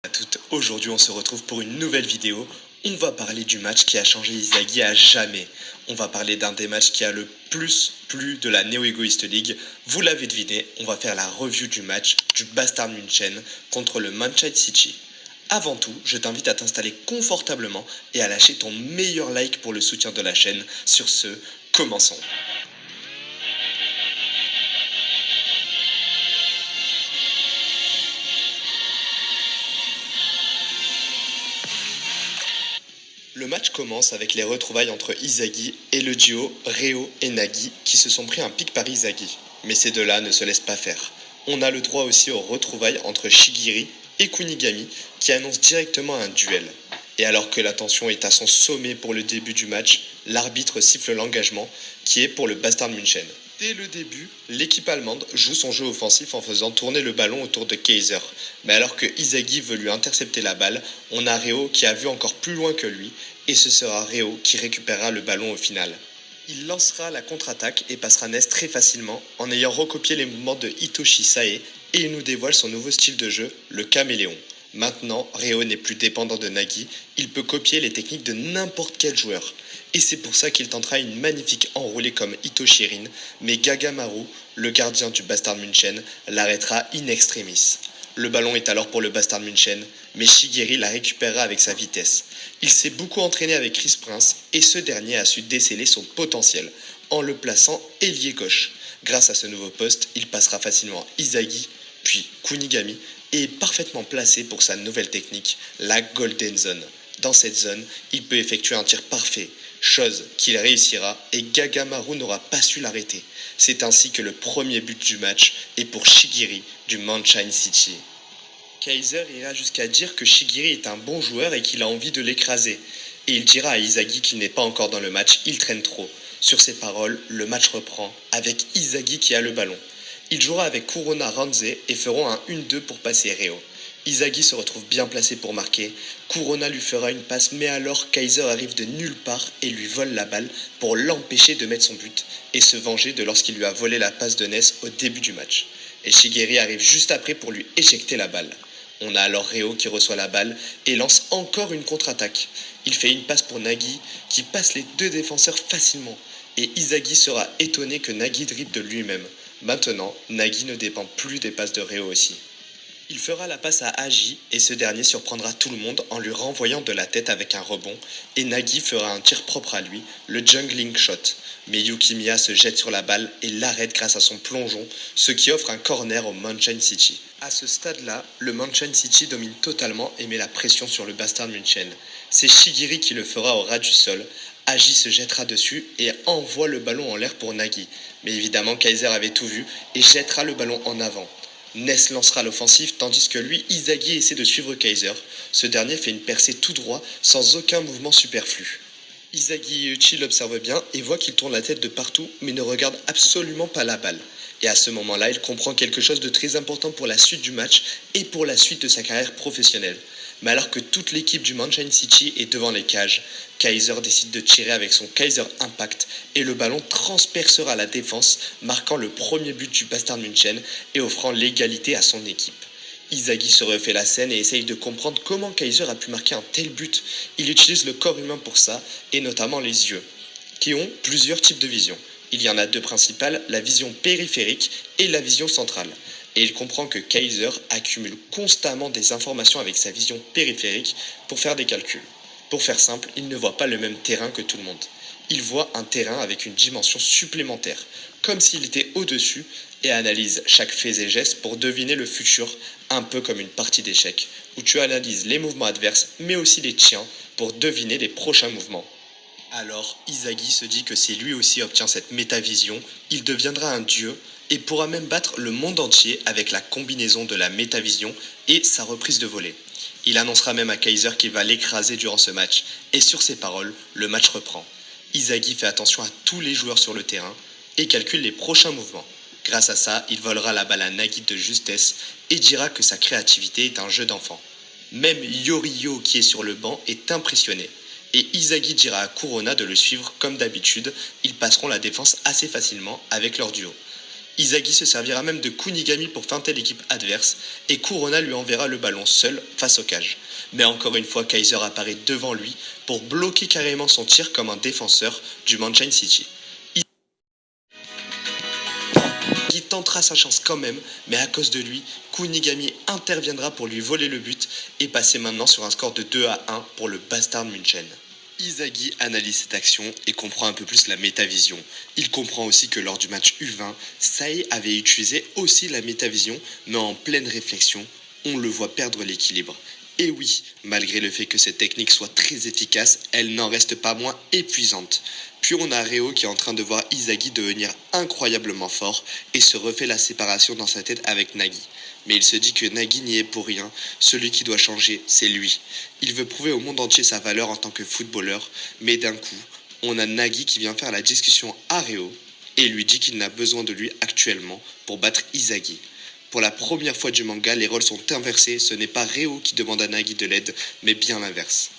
À toutes, aujourd'hui on se retrouve pour une nouvelle vidéo. On va parler du match qui a changé Inzaghi à jamais. On va parler d'un des matchs qui a le plus plu de la Neo Egoist League. Vous l'avez deviné, on va faire la review du match du Bayern München contre le Manchester City. Avant tout, je t'invite à t'installer confortablement et à lâcher ton meilleur like pour le soutien de la chaîne. Sur ce, commençons. Le match commence avec les retrouvailles entre Inzaghi et le duo Réo et Nagui qui se sont pris un pic par Inzaghi. Mais ces deux-là ne se laissent pas faire. On a le droit aussi aux retrouvailles entre Shaqiri et Kunigami qui annoncent directement un duel. Et alors que la tension est à son sommet pour le début du match, l'arbitre siffle l'engagement qui est pour le Bayern München. Dès le début, l'équipe allemande joue son jeu offensif en faisant tourner le ballon autour de Kaiser. Mais alors que Inzaghi veut lui intercepter la balle, on a Réo qui a vu encore plus loin que lui, et ce sera Réo qui récupérera le ballon au final. Il lancera la contre-attaque et passera Ness très facilement en ayant recopié les mouvements de Hitoshi Sae et il nous dévoile son nouveau style de jeu, le caméléon. Maintenant, Réo n'est plus dépendant de Nagui, il peut copier les techniques de n'importe quel joueur. Et c'est pour ça qu'il tentera une magnifique enroulée comme Itoshi Rin, mais Gagamaru, le gardien du Bayern München, l'arrêtera in extremis. Le ballon est alors pour le Bayern München, mais Shaqiri la récupérera avec sa vitesse. Il s'est beaucoup entraîné avec Chris Prince et ce dernier a su déceler son potentiel en le plaçant ailier gauche. Grâce à ce nouveau poste, il passera facilement à Inzaghi, puis Kunigami et est parfaitement placé pour sa nouvelle technique, la Golden Zone. Dans cette zone, il peut effectuer un tir parfait, chose qu'il réussira et Gagamaru n'aura pas su l'arrêter. C'est ainsi que le premier but du match est pour Shaqiri du Manchester City. Kaiser ira jusqu'à dire que Shaqiri est un bon joueur et qu'il a envie de l'écraser. Et il dira à Inzaghi qu'il n'est pas encore dans le match, il traîne trop. Sur ces paroles, le match reprend, avec Inzaghi qui a le ballon. Il jouera avec Corona Ranze et feront un 1-2 pour passer Réo. Inzaghi se retrouve bien placé pour marquer. Corona lui fera une passe, mais alors Kaiser arrive de nulle part et lui vole la balle pour l'empêcher de mettre son but et se venger de lorsqu'il lui a volé la passe de Ness au début du match. Et Shaqiri arrive juste après pour lui éjecter la balle. On a alors Réo qui reçoit la balle et lance encore une contre-attaque. Il fait une passe pour Nagui qui passe les deux défenseurs facilement. Et Inzaghi sera étonné que Nagui dribble de lui-même. Maintenant, Nagui ne dépend plus des passes de Réo aussi. Il fera la passe à Agi et ce dernier surprendra tout le monde en lui renvoyant de la tête avec un rebond et Nagui fera un tir propre à lui, le jungling shot. Mais Yukimiya se jette sur la balle et l'arrête grâce à son plongeon, ce qui offre un corner au Manchester City. À ce stade-là, le Manchester City domine totalement et met la pression sur le Bayern München. C'est Shaqiri qui le fera au ras du sol. Agi se jettera dessus et envoie le ballon en l'air pour Nagui. Mais évidemment, Kaiser avait tout vu et jettera le ballon en avant. Ness lancera l'offensive tandis que lui, Inzaghi essaie de suivre Kaiser. Ce dernier fait une percée tout droit sans aucun mouvement superflu. Inzaghi et Uchi l'observent bien et voit qu'il tourne la tête de partout mais ne regarde absolument pas la balle. Et à ce moment-là, il comprend quelque chose de très important pour la suite du match et pour la suite de sa carrière professionnelle. Mais alors que toute l'équipe du Manchester City est devant les cages, Kaiser décide de tirer avec son Kaiser Impact et le ballon transpercera la défense, marquant le premier but du Bayern München et offrant l'égalité à son équipe. Inzaghi se refait la scène et essaye de comprendre comment Kaiser a pu marquer un tel but. Il utilise le corps humain pour ça, et notamment les yeux, qui ont plusieurs types de vision. Il y en a deux principales, la vision périphérique et la vision centrale. Et il comprend que Kaiser accumule constamment des informations avec sa vision périphérique pour faire des calculs. Pour faire simple, il ne voit pas le même terrain que tout le monde. Il voit un terrain avec une dimension supplémentaire, comme s'il était au-dessus, et analyse chaque fait et geste pour deviner le futur, un peu comme une partie d'échecs, où tu analyses les mouvements adverses, mais aussi les tiens, pour deviner les prochains mouvements. Alors, Inzaghi se dit que si lui aussi obtient cette métavision, il deviendra un dieu et pourra même battre le monde entier avec la combinaison de la métavision et sa reprise de volée. Il annoncera même à Kaiser qu'il va l'écraser durant ce match, et sur ces paroles, le match reprend. Inzaghi fait attention à tous les joueurs sur le terrain et calcule les prochains mouvements. Grâce à ça, il volera la balle à Nagui de justesse et dira que sa créativité est un jeu d'enfant. Même Yorio qui est sur le banc est impressionné. Et Inzaghi dira à Corona de le suivre comme d'habitude, ils passeront la défense assez facilement avec leur duo. Izagi se servira même de Kunigami pour feinter l'équipe adverse et Kurona lui enverra le ballon seul face aux cages. Mais encore une fois, Kaiser apparaît devant lui pour bloquer carrément son tir comme un défenseur du Manchester City. Izagi tentera sa chance quand même, mais à cause de lui, Kunigami interviendra pour lui voler le but et passer maintenant sur un score de 2-1 pour le Bastard München. Izagi analyse cette action et comprend un peu plus la métavision. Il comprend aussi que lors du match U20, Sae avait utilisé aussi la métavision, mais en pleine réflexion, on le voit perdre l'équilibre. Et oui, malgré le fait que cette technique soit très efficace, elle n'en reste pas moins épuisante. Puis on a Reo qui est en train de voir Izagi devenir incroyablement fort et se refait la séparation dans sa tête avec Nagi. Mais il se dit que Nagi n'y est pour rien, celui qui doit changer, c'est lui. Il veut prouver au monde entier sa valeur en tant que footballeur, mais d'un coup, on a Nagi qui vient faire la discussion à Reo et lui dit qu'il n'a besoin de lui actuellement pour battre Izagi. Pour la première fois du manga, les rôles sont inversés, ce n'est pas Reo qui demande à Nagi de l'aide, mais bien l'inverse.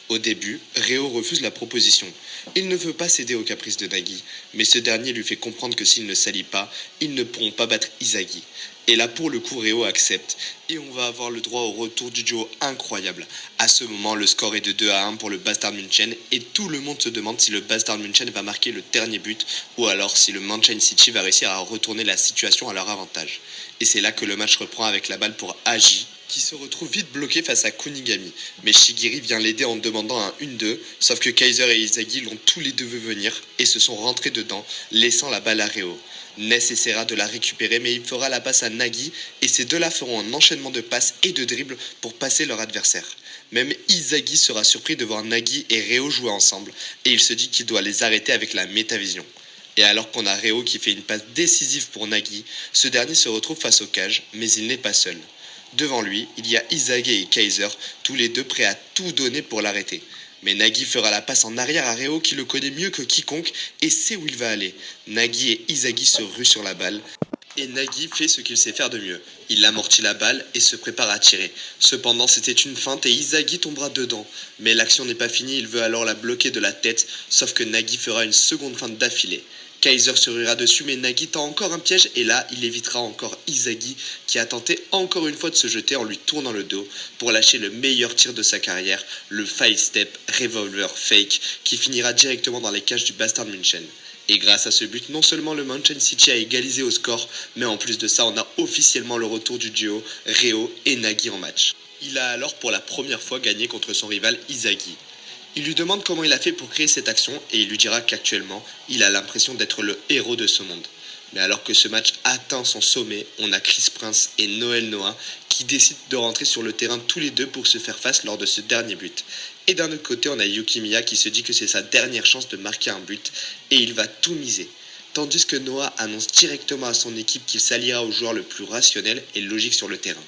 Au début, Reo refuse la proposition. Il ne veut pas céder aux caprices de Nagi, mais ce dernier lui fait comprendre que s'il ne s'allie pas, ils ne pourront pas battre Izagi. Et là pour le coup, Reo accepte, et on va avoir le droit au retour du duo incroyable. À ce moment, le score est de 2-1 pour le Bastard München, et tout le monde se demande si le Bastard München va marquer le dernier but, ou alors si le Manchester City va réussir à retourner la situation à leur avantage. Et c'est là que le match reprend avec la balle pour Agi, qui se retrouve vite bloqué face à Kunigami. Mais Shigiri vient l'aider en demandant un 1-2, sauf que Kaiser et Izagi l'ont tous les deux vu venir et se sont rentrés dedans, laissant la balle à Reo. Ness essaiera de la récupérer, mais il fera la passe à Nagi et ces deux-là feront un enchaînement de passes et de dribbles pour passer leur adversaire. Même Izagi sera surpris de voir Nagi et Reo jouer ensemble et il se dit qu'il doit les arrêter avec la métavision. Et alors qu'on a Reo qui fait une passe décisive pour Nagi, ce dernier se retrouve face aux cages, mais il n'est pas seul. Devant lui, il y a Izagi et Kaiser, tous les deux prêts à tout donner pour l'arrêter. Mais Nagi fera la passe en arrière à Reo qui le connaît mieux que quiconque et sait où il va aller. Nagi et Izagi se ruent sur la balle. Et Nagi fait ce qu'il sait faire de mieux. Il amortit la balle et se prépare à tirer. Cependant, c'était une feinte et Izagi tombera dedans. Mais l'action n'est pas finie, il veut alors la bloquer de la tête, sauf que Nagi fera une seconde feinte d'affilée. Kaiser se ruera dessus, mais Nagi tend encore un piège et là, il évitera encore Izagi qui a tenté encore une fois de se jeter en lui tournant le dos pour lâcher le meilleur tir de sa carrière, le 5-step revolver fake qui finira directement dans les cages du Bastard München. Et grâce à ce but, non seulement le Manchester City a égalisé au score, mais en plus de ça, on a officiellement le retour du duo Reo et Nagi en match. Il a alors pour la première fois gagné contre son rival Izagi. Il lui demande comment il a fait pour créer cette action et il lui dira qu'actuellement, il a l'impression d'être le héros de ce monde. Mais alors que ce match atteint son sommet, on a Chris Prince et Noël Noah qui décident de rentrer sur le terrain tous les deux pour se faire face lors de ce dernier but. Et d'un autre côté, on a Yuki Miya qui se dit que c'est sa dernière chance de marquer un but et il va tout miser. Tandis que Noah annonce directement à son équipe qu'il s'alliera au joueur le plus rationnel et logique sur le terrain.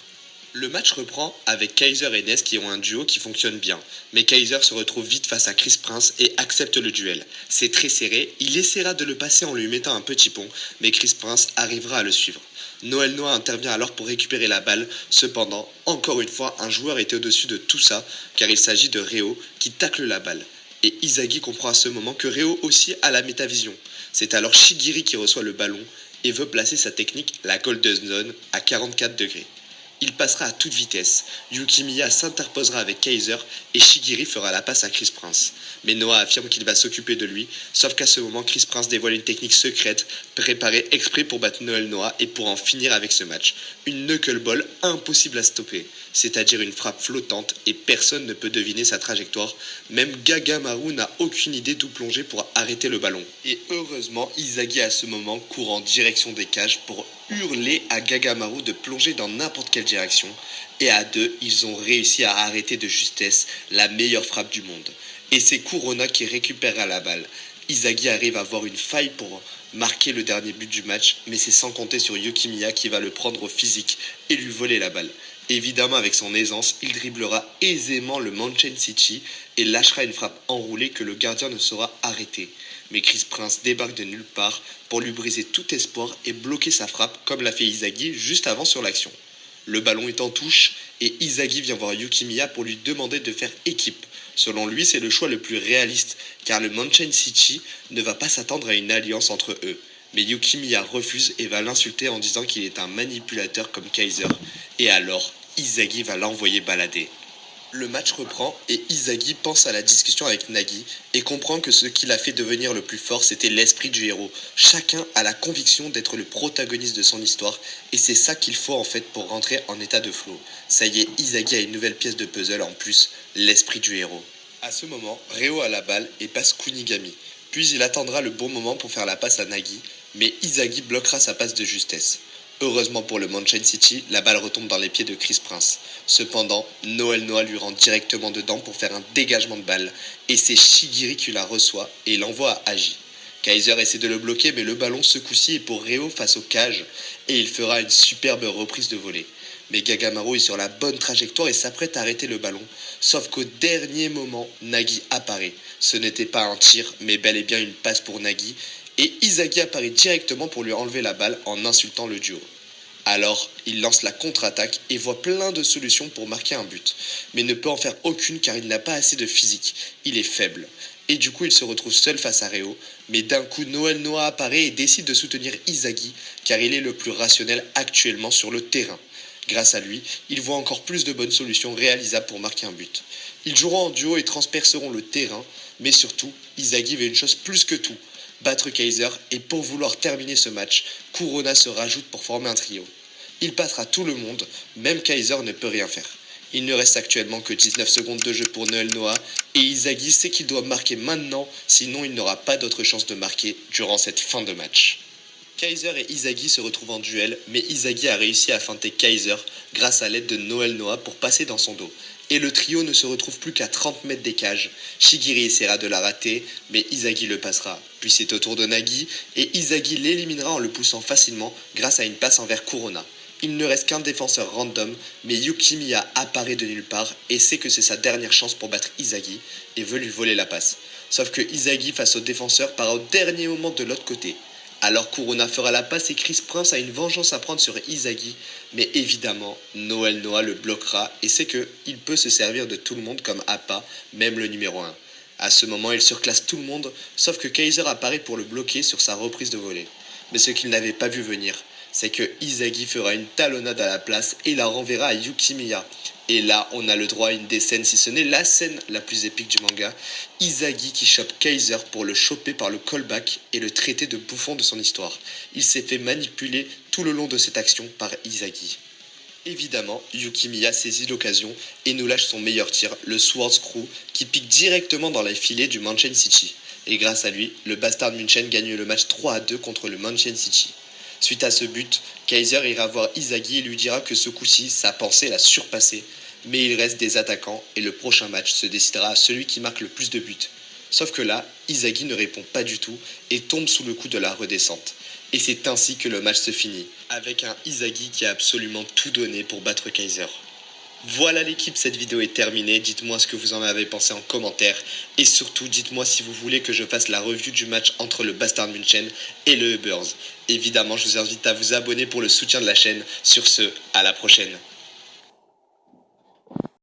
Le match reprend avec Kaiser et Ness qui ont un duo qui fonctionne bien, mais Kaiser se retrouve vite face à Chris Prince et accepte le duel. C'est très serré, il essaiera de le passer en lui mettant un petit pont, mais Chris Prince arrivera à le suivre. Noël Noah intervient alors pour récupérer la balle, cependant, encore une fois, un joueur était au-dessus de tout ça, car il s'agit de Reo qui tacle la balle. Et Izagi comprend à ce moment que Reo aussi a la métavision. C'est alors Shigiri qui reçoit le ballon et veut placer sa technique, la Golden Zone, à 44 degrés. Il passera à toute vitesse. Yuki Miya s'interposera avec Kaiser et Shigiri fera la passe à Chris Prince. Mais Noah affirme qu'il va s'occuper de lui, sauf qu'à ce moment, Chris Prince dévoile une technique secrète préparée exprès pour battre Noël Noah et pour en finir avec ce match. Une knuckleball impossible à stopper, c'est-à-dire une frappe flottante et personne ne peut deviner sa trajectoire. Même Gagamaru n'a aucune idée d'où plonger pour arrêter le ballon. Et heureusement, Izagi à ce moment court en direction des cages pour hurler à Gagamaru de plonger dans n'importe quelle direction. Et à deux, ils ont réussi à arrêter de justesse la meilleure frappe du monde. Et c'est Kurona qui récupérera la balle. Izagi arrive à avoir une faille pour marquer le dernier but du match, mais c'est sans compter sur Yuki Miya qui va le prendre au physique et lui voler la balle. Évidemment, avec son aisance, il dribblera aisément le Manchester City et lâchera une frappe enroulée que le gardien ne saura arrêter. Mais Chris Prince débarque de nulle part pour lui briser tout espoir et bloquer sa frappe comme l'a fait Izagi juste avant sur l'action. Le ballon est en touche et Izagi vient voir Yuki Miya pour lui demander de faire équipe. Selon lui, c'est le choix le plus réaliste car le Manchester City ne va pas s'attendre à une alliance entre eux. Mais Yukimiya refuse et va l'insulter en disant qu'il est un manipulateur comme Kaiser. Et alors, Izagi va l'envoyer balader. Le match reprend et Izagi pense à la discussion avec Nagi et comprend que ce qui l'a fait devenir le plus fort, c'était l'esprit du héros. Chacun a la conviction d'être le protagoniste de son histoire et c'est ça qu'il faut en fait pour rentrer en état de flow. Ça y est, Izagi a une nouvelle pièce de puzzle en plus, l'esprit du héros. À ce moment, Reo a la balle et passe Kunigami. Puis il attendra le bon moment pour faire la passe à Nagi, mais Izagi bloquera sa passe de justesse. Heureusement pour le Mountain City, la balle retombe dans les pieds de Chris Prince. Cependant, Noel Noah lui rentre directement dedans pour faire un dégagement de balle, et c'est Shigiri qui la reçoit et l'envoie à Agi. Kaiser essaie de le bloquer, mais le ballon ce coup-ci est pour Reo face au cage, et il fera une superbe reprise de volée. Mais Gagamaru est sur la bonne trajectoire et s'apprête à arrêter le ballon, sauf qu'au dernier moment, Nagi apparaît. Ce n'était pas un tir, mais bel et bien une passe pour Nagi, et Izagi apparaît directement pour lui enlever la balle en insultant le duo. Alors, il lance la contre-attaque et voit plein de solutions pour marquer un but, mais ne peut en faire aucune car il n'a pas assez de physique, il est faible. Et du coup, il se retrouve seul face à Reo, mais d'un coup, Noel Noah apparaît et décide de soutenir Izagi car il est le plus rationnel actuellement sur le terrain. Grâce à lui, il voit encore plus de bonnes solutions réalisables pour marquer un but. Ils joueront en duo et transperceront le terrain, mais surtout, Izagi veut une chose plus que tout, battre Kaiser, et pour vouloir terminer ce match, Kurona se rajoute pour former un trio. Il passera tout le monde, même Kaiser ne peut rien faire. Il ne reste actuellement que 19 secondes de jeu pour Noel Noah, et Izagi sait qu'il doit marquer maintenant, sinon il n'aura pas d'autre chance de marquer durant cette fin de match. Kaiser et Izagi se retrouvent en duel, mais Izagi a réussi à feinter Kaiser grâce à l'aide de Noel Noah pour passer dans son dos. Et le trio ne se retrouve plus qu'à 30 mètres des cages. Shigiri essaiera de la rater, mais Izagi le passera. Puis c'est au tour de Nagi, et Izagi l'éliminera en le poussant facilement grâce à une passe envers Kurona. Il ne reste qu'un défenseur random, mais Yukimiya apparaît de nulle part et sait que c'est sa dernière chance pour battre Izagi et veut lui voler la passe. Sauf que Izagi face au défenseur part au dernier moment de l'autre côté. Alors Kurona fera la passe et Chris Prince a une vengeance à prendre sur Izagi, mais évidemment, Noel Noah le bloquera et sait qu'il peut se servir de tout le monde comme appât, même le numéro 1. À ce moment, il surclasse tout le monde, sauf que Kaiser apparaît pour le bloquer sur sa reprise de volée. Mais ce qu'il n'avait pas vu venir, c'est que Izagi fera une talonnade à la place et la renverra à Yukimiya. Et là, on a le droit à une des scènes, si ce n'est la scène la plus épique du manga, Izagi qui chope Kaiser pour le choper par le callback et le traiter de bouffon de son histoire. Il s'est fait manipuler tout le long de cette action par Izagi. Évidemment, Yukimiya saisit l'occasion et nous lâche son meilleur tir, le Sword Screw, qui pique directement dans les filets du Mountain City. Et grâce à lui, le Bastard München gagne le match 3-2 contre le Mountain City. Suite à ce but, Kaiser ira voir Izagi et lui dira que ce coup-ci, sa pensée l'a surpassé, mais il reste des attaquants et le prochain match se décidera à celui qui marque le plus de buts. Sauf que là, Izagi ne répond pas du tout et tombe sous le coup de la redescente. Et c'est ainsi que le match se finit, avec un Izagi qui a absolument tout donné pour battre Kaiser. Voilà l'équipe, cette vidéo est terminée, dites-moi ce que vous en avez pensé en commentaire, et surtout dites-moi si vous voulez que je fasse la review du match entre le Bastard München et le Ubbers. Évidemment, je vous invite à vous abonner pour le soutien de la chaîne. Sur ce, à la prochaine.